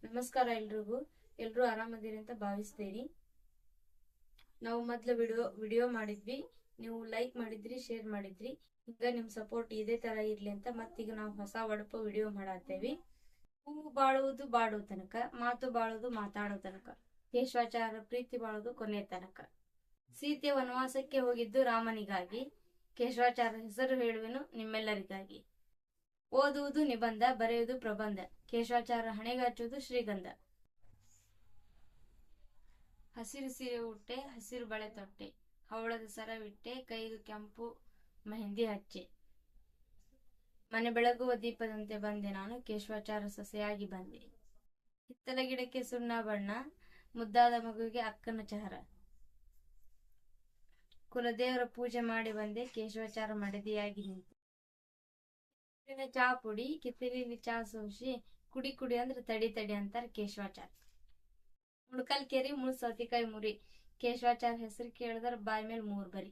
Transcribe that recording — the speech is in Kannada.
ನಮಸ್ಕಾರ ಎಲ್ರಿಗೂ. ಎಲ್ರು ಆರಾಮದಿರಿ ಅಂತ ಭಾವಿಸ್ತೀನಿ. ನಾವು ಮೊದ್ಲು ವಿಡಿಯೋ ಮಾಡಿದ್ವಿ, ನೀವು ಲೈಕ್ ಮಾಡಿದ್ರಿ, ಶೇರ್ ಮಾಡಿದ್ರಿ. ಈಗ ನಿಮ್ ಸಪೋರ್ಟ್ ಇದೇ ತರ ಇರ್ಲಿ ಅಂತ ಮತ್ತೀಗ ನಾವು ಹೊಸ ಒಡಪು ವಿಡಿಯೋ ಮಾಡತ್ತೇವಿ. ಹೂವು ಬಾಳುವುದು ಬಾಡೋ ತನಕ, ಮಾತು ಬಾಳುವುದು ಮಾತಾಡೋ ತನಕ, ಕೇಶವಾಚಾರ ಪ್ರೀತಿ ಬಾಳುವುದು ಕೊನೆ ತನಕ. ಸೀತೆ ವನವಾಸಕ್ಕೆ ಹೋಗಿದ್ದು ರಾಮನಿಗಾಗಿ, ಕೇಶವಾಚಾರ ಹೆಸರು ಹೇಳುವೆನು ನಿಮ್ಮೆಲ್ಲರಿಗಾಗಿ. ಓದುವುದು ನಿಬಂಧ, ಬರೆಯುವುದು ಪ್ರಬಂಧ, ಕೇಶವಾಚಾರ ಹಣೆಗಚ್ಚುವುದು ಶ್ರೀಗಂಧ. ಹಸಿರು ಸೀರೆ ಉಟ್ಟೆ, ಹಸಿರು ಬಳೆ ತೊಟ್ಟೆ, ಹವಳದ ಸರವಿಟ್ಟೆ, ಕೈಗೆ ಕೆಂಪು ಮೆಹಂದಿ ಹಚ್ಚೆ. ಮನೆ ಬೆಳಗುವ ದೀಪದಂತೆ ಬಂದೆ ನಾನು, ಕೇಶವಾಚಾರ ಸೊಸೆಯಾಗಿ ಬಂದೆ. ಹಿತ್ತಲ ಗಿಡಕ್ಕೆ ಸುಣ್ಣ ಬಣ್ಣ, ಮುದ್ದಾದ ಮಗುವಿಗೆ ಅಕ್ಕನ ಚಹರ. ಕುಲದೇವರ ಪೂಜೆ ಮಾಡಿ ಬಂದೆ, ಕೇಶವಾಚಾರ ಮಡದಿಯಾಗಿ ನಿಂತೆ. ಚಾ ಪುಡಿ, ಕಿತ್ತಲಿಲಿ ಚಾ ಸೋಸಿ, ಕುಡಿ ಕುಡಿ ಅಂದ್ರೆ ತಡಿ ತಡಿ ಅಂತಾರ ಕೇಶವಾಚಾರ. ಮುಳ್ಕಲ್ ಕೆರಿ ಮುಳ್ ಸೌತಿಕಾಯಿ ಮುರಿ, ಕೇಶವಾಚಾರ ಹೆಸರು ಕೇಳಿದ್ರ ಬಾಯ್ ಮೇಲೆ ಮೂರ್ ಬರಿ.